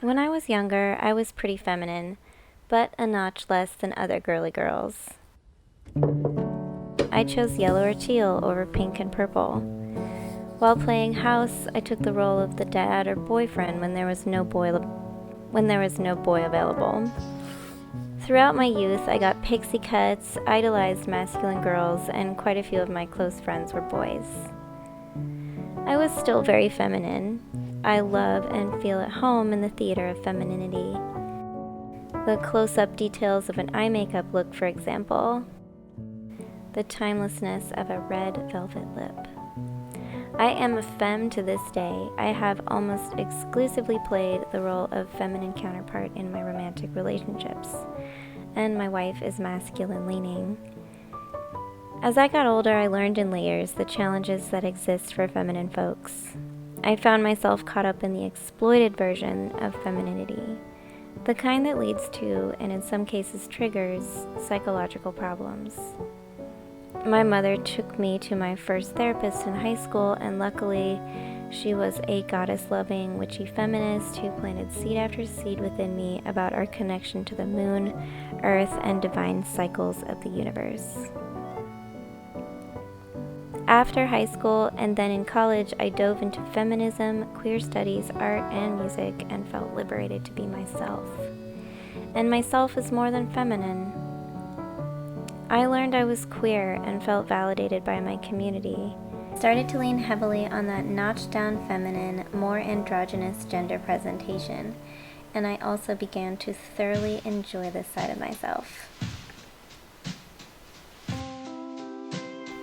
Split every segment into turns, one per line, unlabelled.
When I was younger, I was pretty feminine, but a notch less than other girly girls. I chose yellow or teal over pink and purple. While playing house, I took the role of the dad or boyfriend when there was no boy available. Throughout my youth, I got pixie cuts, idolized masculine girls, and quite a few of my close friends were boys. I was still very feminine. I love and feel at home in the theater of femininity. The close-up details of an eye makeup look, for example. The timelessness of a red velvet lip. I am a femme to this day. I have almost exclusively played the role of feminine counterpart in my romantic relationships, and my wife is masculine-leaning. As I got older, I learned in layers the challenges that exist for feminine folks. I found myself caught up in the exploited version of femininity, the kind that leads to, and in some cases triggers, psychological problems. My mother took me to my first therapist in high school, and luckily, she was a goddess-loving, witchy feminist who planted seed after seed within me about our connection to the moon, earth, and divine cycles of the universe. After high school and then in college, I dove into feminism, queer studies, art, and music, and felt liberated to be myself. And myself is more than feminine. I learned I was queer and felt validated by my community. Started to lean heavily on that notched-down feminine, more androgynous gender presentation, and I also began to thoroughly enjoy this side of myself.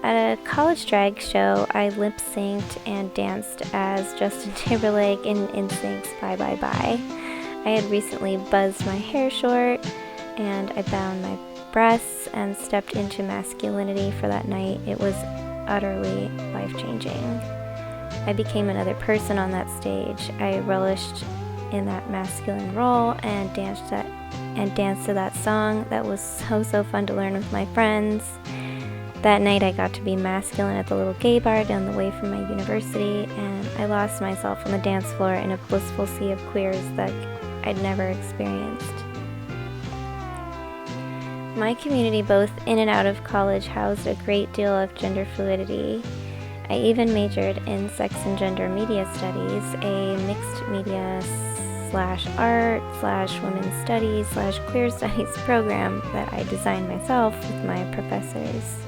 At a college drag show, I lip-synced and danced as Justin Timberlake in NSYNC's Bye Bye Bye. I had recently buzzed my hair short, and I bound my breasts and stepped into masculinity for that night. It was utterly life-changing. I became another person on that stage. I relished in that masculine role and danced to that song that was so fun to learn with my friends. That night I got to be masculine at the little gay bar down the way from my university, and I lost myself on the dance floor in a blissful sea of queers that I'd never experienced. My community, both in and out of college, housed a great deal of gender fluidity. I even majored in sex and gender media studies, a mixed media /art /women's studies /queer studies program that I designed myself with my professors.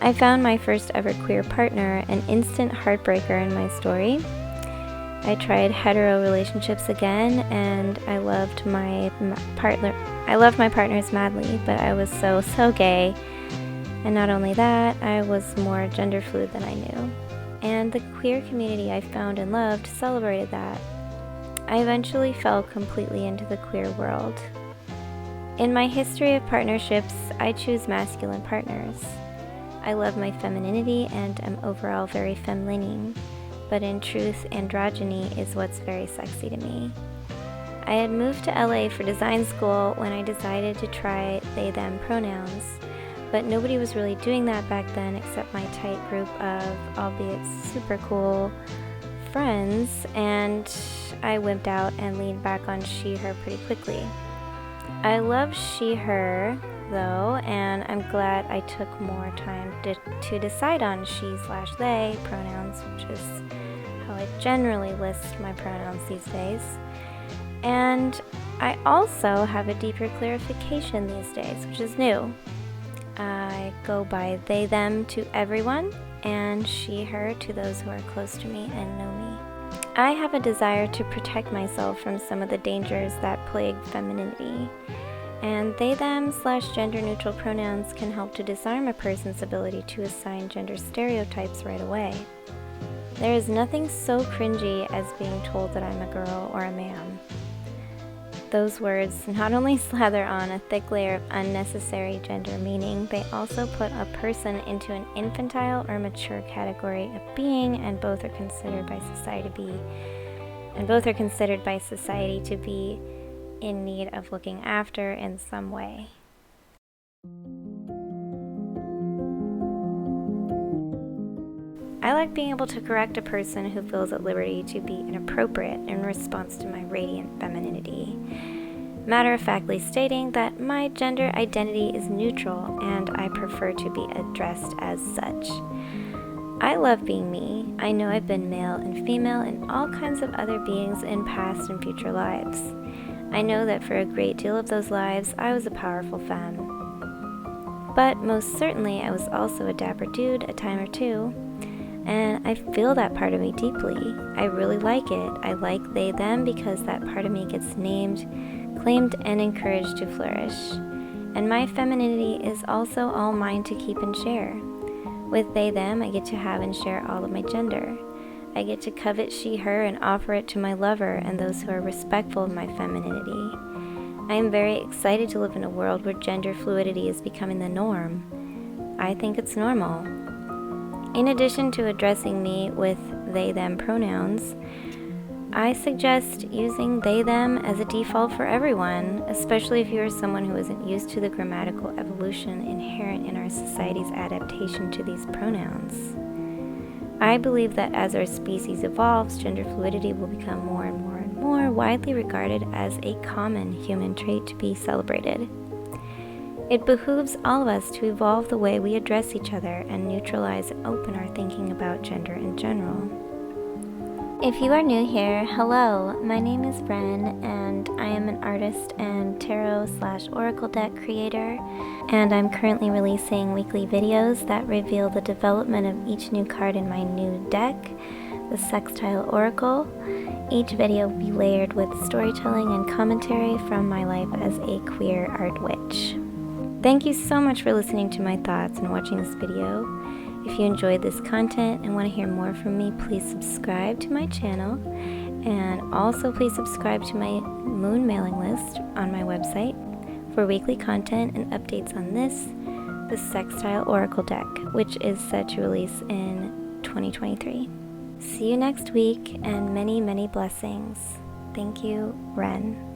I found my first ever queer partner, an instant heartbreaker in my story. I tried hetero relationships again, and I loved my partners madly, but I was so gay. And not only that, I was more gender fluid than I knew. And the queer community I found and loved celebrated that. I eventually fell completely into the queer world. In my history of partnerships, I choose masculine partners. I love my femininity and am overall very femme-leaning, but in truth, androgyny is what's very sexy to me. I had moved to LA for design school when I decided to try they/them pronouns, but nobody was really doing that back then except my tight group of, albeit super cool, friends, and I wimped out and leaned back on she/her pretty quickly. I love she/her, though, and I'm glad I took more time to decide on she/they pronouns, which is how I generally list my pronouns these days. And I also have a deeper clarification these days, which is new. I go by they/them to everyone, and she/her to those who are close to me and know me. I have a desire to protect myself from some of the dangers that plague femininity, and they/them /gender neutral pronouns can help to disarm a person's ability to assign gender stereotypes right away. There is nothing so cringy as being told that I'm a girl or a man. Those words not only slather on a thick layer of unnecessary gender meaning, they also put a person into an infantile or mature category of being, and both are considered by society to be in need of looking after in some way. I like being able to correct a person who feels at liberty to be inappropriate in response to my radiant femininity, matter-of-factly stating that my gender identity is neutral and I prefer to be addressed as such. I love being me. I know I've been male and female and all kinds of other beings in past and future lives. I know that for a great deal of those lives, I was a powerful femme. But most certainly, I was also a dapper dude a time or two. And I feel that part of me deeply. I really like it. I like they, them because that part of me gets named, claimed, and encouraged to flourish. And my femininity is also all mine to keep and share. With they, them, I get to have and share all of my gender. I get to covet she, her, and offer it to my lover and those who are respectful of my femininity. I am very excited to live in a world where gender fluidity is becoming the norm. I think it's normal. In addition to addressing me with they, them pronouns, I suggest using they, them as a default for everyone, especially if you are someone who isn't used to the grammatical evolution inherent in our society's adaptation to these pronouns. I believe that as our species evolves, gender fluidity will become more and more and more widely regarded as a common human trait to be celebrated. It behooves all of us to evolve the way we address each other and neutralize and open our thinking about gender in general. If you are new here, hello, my name is Ren, and I am an artist and tarot/oracle deck creator, and I'm currently releasing weekly videos that reveal the development of each new card in my new deck, the Sextile Oracle. Each video will be layered with storytelling and commentary from my life as a queer art witch. Thank you so much for listening to my thoughts and watching this video. If you enjoyed this content and want to hear more from me, please subscribe to my channel, and also please subscribe to my moon mailing list on my website for weekly content and updates on this, the Sextile Oracle Deck, which is set to release in 2023. See you next week, and many, many blessings. Thank you, Ren.